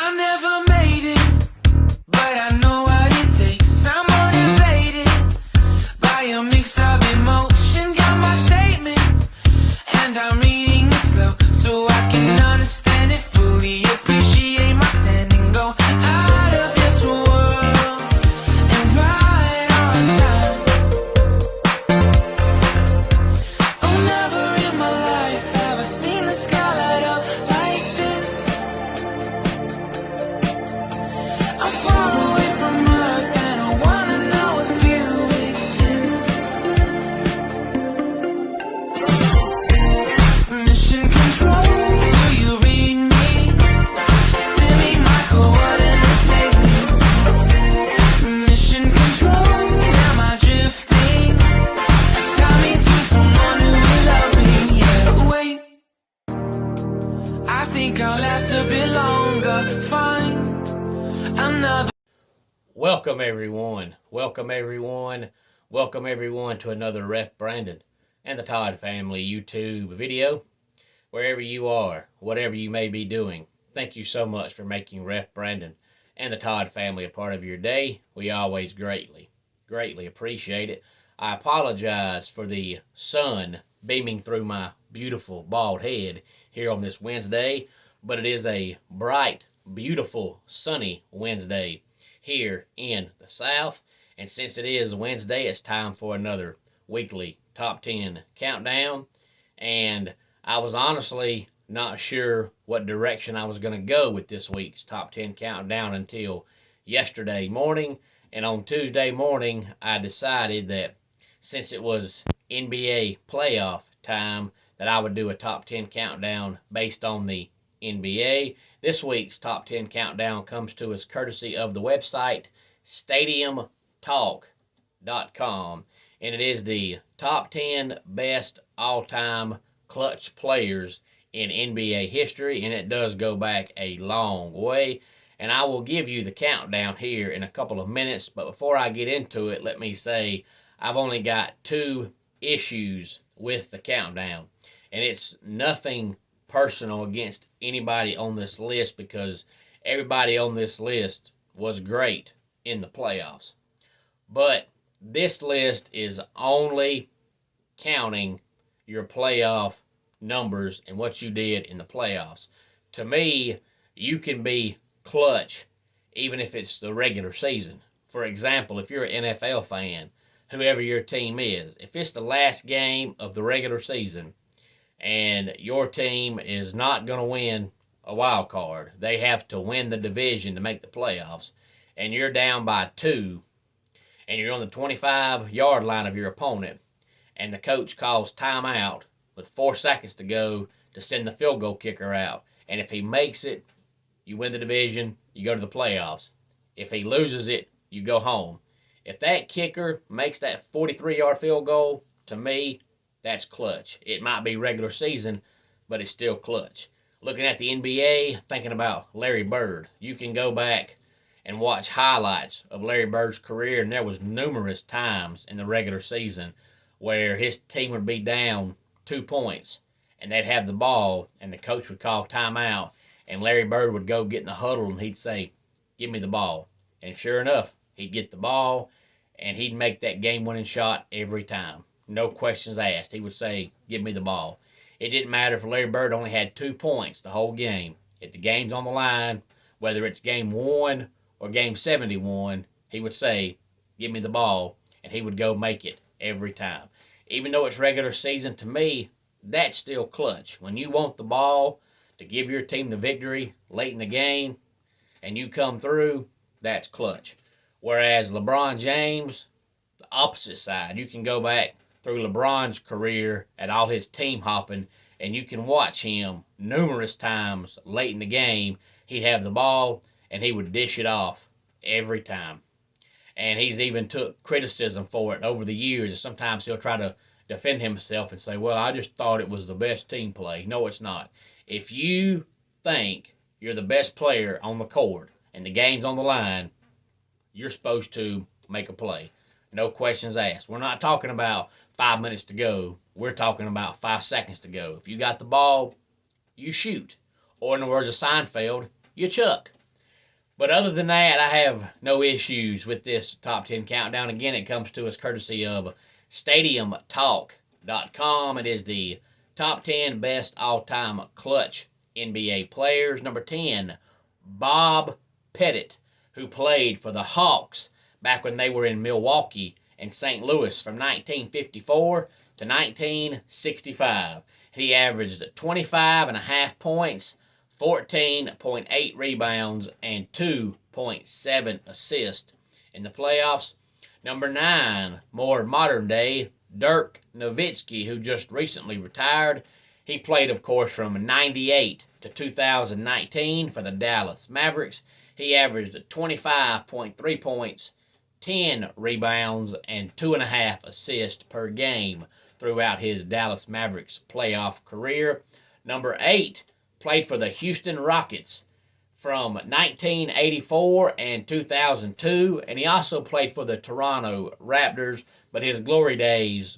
I never made it, but I know what it takes. I'm motivated by a mix of emotion. Got my statement, and I'm reading it slow so I can understand it fully. Appreciate my standing, go out of this world and right on time. Oh, never in my life have I seen the sky light up like this. I'm far away from Earth and I wanna know if you exist. Mission control, do you read me? Send me my coordinates lately. Mission control, am I drifting? Tie me to someone who will love me. Yeah, wait, I think I'll last a bit longer. Find another. Welcome everyone to another Ref Brandon and the Todd Family YouTube video. Wherever you are, whatever you may be doing, thank you so much for making Ref Brandon and the Todd Family a part of your day. We always greatly appreciate it. I apologize for the sun beaming through my beautiful bald head here on this Wednesday, but it is a bright, beautiful, sunny Wednesday here in the South. And since it is Wednesday, it's time for another weekly Top 10 countdown. And I was honestly not sure what direction I was going to go with this week's Top 10 countdown until yesterday morning. And on Tuesday morning, I decided that since it was NBA playoff time, that I would do a Top 10 countdown based on the NBA. This week's Top 10 countdown comes to us courtesy of the website StadiumTalk.com, and it is the top 10 best all-time clutch players in NBA history, and it does go back a long way. And I will give you the countdown here in a couple of minutes, but before I get into it, let me say I've only got two issues with the countdown, and it's nothing personal against anybody on this list because everybody on this list was great in the playoffs. But this list is only counting your playoff numbers and what you did in the playoffs. To me, you can be clutch even if it's the regular season. For example, if you're an NFL fan, whoever your team is, if it's the last game of the regular season and your team is not going to win a wild card, they have to win the division to make the playoffs, and you're down by 2, and you're on the 25-yard line of your opponent, and the coach calls timeout with 4 seconds to go to send the field goal kicker out, and if he makes it, you win the division, you go to the playoffs. If he loses it, you go home. If that kicker makes that 43-yard field goal, to me, that's clutch. It might be regular season, but it's still clutch. Looking at the NBA, thinking about Larry Bird, you can go back and watch highlights of Larry Bird's career, and there was numerous times in the regular season where his team would be down 2 points, and they'd have the ball, and the coach would call timeout, and Larry Bird would go get in the huddle, and he'd say, "Give me the ball." And sure enough, he'd get the ball, and he'd make that game-winning shot every time. No questions asked. He would say, "Give me the ball." It didn't matter if Larry Bird only had 2 points the whole game. If the game's on the line, whether it's game 1 or game 71, he would say, "Give me the ball," and he would go make it every time. Even though it's regular season, to me, that's still clutch. When you want the ball to give your team the victory late in the game and you come through, that's clutch. Whereas LeBron James, the opposite side, you can go back through LeBron's career at all his team hopping, and you can watch him numerous times late in the game. He'd have the ball, and he would dish it off every time. And he's even took criticism for it over the years, and sometimes he'll try to defend himself and say, "Well, I just thought it was the best team play." No, it's not. If you think you're the best player on the court and the game's on the line, you're supposed to make a play. No questions asked. We're not talking about 5 minutes to go. We're talking about 5 seconds to go. If you got the ball, you shoot. Or in the words of Seinfeld, you chuck. But other than that, I have no issues with this top 10 countdown. Again, it comes to us courtesy of StadiumTalk.com. It is the top 10 best all-time clutch NBA players. Number 10, Bob Pettit, who played for the Hawks back when they were in Milwaukee and St. Louis from 1954 to 1965. He averaged 25.5 points, 14.8 rebounds, and 2.7 assists in the playoffs. Number 9, more modern day, Dirk Nowitzki, who just recently retired. He played, of course, from 98 to 2019 for the Dallas Mavericks. He averaged 25.3 points, 10 rebounds, and 2.5 assists per game throughout his Dallas Mavericks playoff career. Number 8, played for the Houston Rockets from 1984 and 2002, and he also played for the Toronto Raptors, but his glory days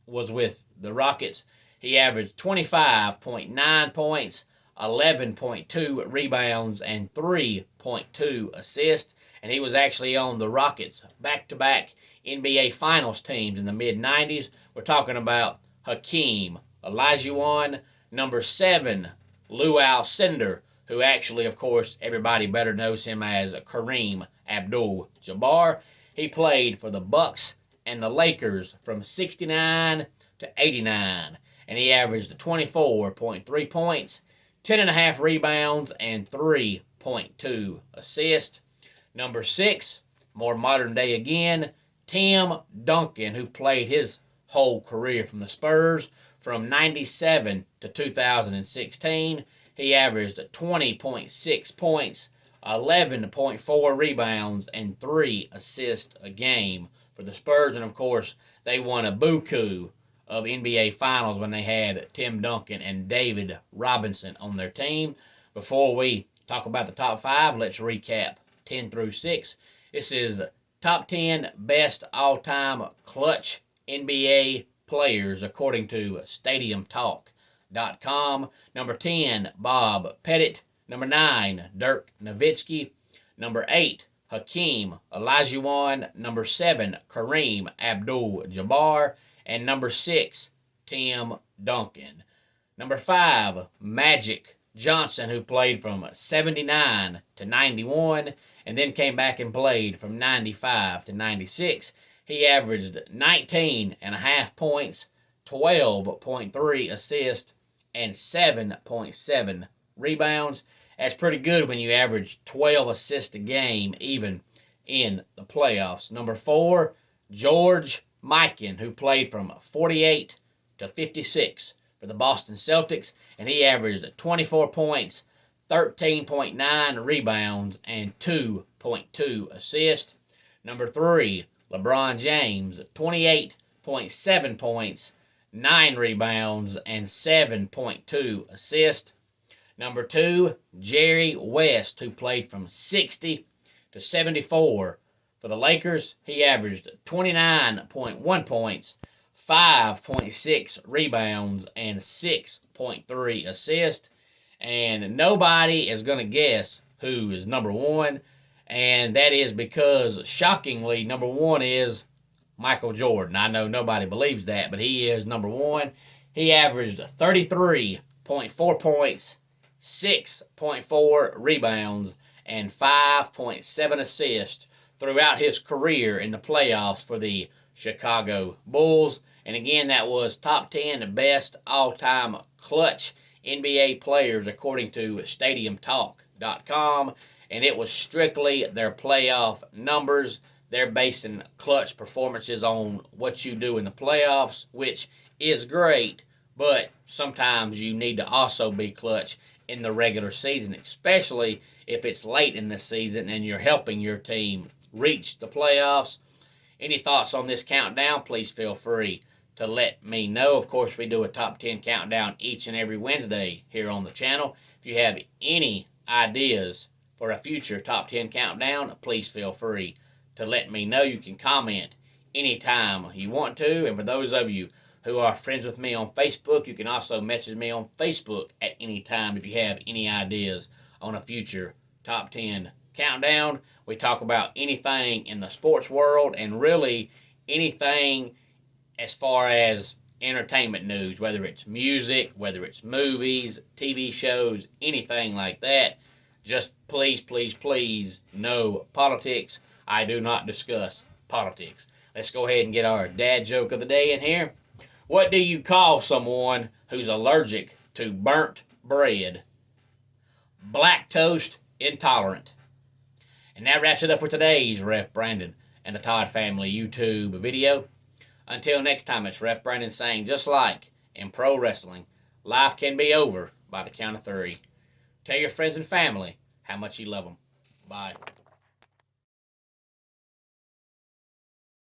was with the Rockets. He averaged 25.9 points, 11.2 rebounds, and 3.2 assists, and he was actually on the Rockets' back-to-back NBA Finals teams in the mid-90s. We're talking about Hakeem Olajuwon. Number 7, Lou Alcindor, who actually, of course, everybody better knows him as Kareem Abdul-Jabbar. He played for the Bucks and the Lakers from 69 to 89, and he averaged 24.3 points, 10.5 rebounds, and 3.2 assists. Number 6, more modern day again, Tim Duncan, who played his whole career from the Spurs from 97 to 2016. He averaged 20.6 points, 11.4 rebounds, and 3 assists a game for the Spurs. And of course, they won a buku of NBA Finals when they had Tim Duncan and David Robinson on their team. Before we talk about the top 5, let's recap 10 through 6. This is top 10 best all-time clutch NBA players according to StadiumTalk.com. Number 10, Bob Pettit. Number 9, Dirk Nowitzki. Number 8, Hakeem Olajuwon. Number 7, Kareem Abdul-Jabbar. And number 6, Tim Duncan. Number 5, Magic Johnson, who played from 79 to 91 and then came back and played from 95 to 96. He averaged 19.5 points, 12.3 assists, and 7.7 rebounds. That's pretty good when you average 12 assists a game, even in the playoffs. Number 4, George Mikan, who played from 48 to 56 for the Boston Celtics, and he averaged 24 points, 13.9 rebounds, and 2.2 assists. Number 3, LeBron James, 28.7 points, 9 rebounds, and 7.2 assists. Number 2, Jerry West, who played from 60 to 74 for the Lakers. He averaged 29.1 points, 5.6 rebounds, and 6.3 assists. And nobody is going to guess who is number 1. And that is because, shockingly, number 1 is Michael Jordan. I know nobody believes that, but he is number 1. He averaged 33.4 points, 6.4 rebounds, and 5.7 assists throughout his career in the playoffs for the Chicago Bulls. And again, that was top 10 best all-time clutch NBA players according to StadiumTalk.com. And it was strictly their playoff numbers. They're basing clutch performances on what you do in the playoffs, which is great, but sometimes you need to also be clutch in the regular season, especially if it's late in the season and you're helping your team reach the playoffs. Any thoughts on this countdown? Please feel free to let me know. Of course, we do a top 10 countdown each and every Wednesday here on the channel. If you have any ideas for a future top 10 countdown, please feel free to let me know. You can comment anytime you want to. And for those of you who are friends with me on Facebook, you can also message me on Facebook at any time if you have any ideas on a future top 10 Countdown, we talk about anything in the sports world and really anything as far as entertainment news, whether it's music, whether it's movies, TV shows, anything like that. Just please, please, please, no politics. I do not discuss politics. Let's go ahead and get our dad joke of the day in here. What do you call someone who's allergic to burnt bread? Lactose intolerant. And that wraps it up for today's Ref Brandon and the Todd Family YouTube video. Until next time, it's Ref Brandon saying, just like in pro wrestling, life can be over by the count of 3. Tell your friends and family how much you love them. Bye.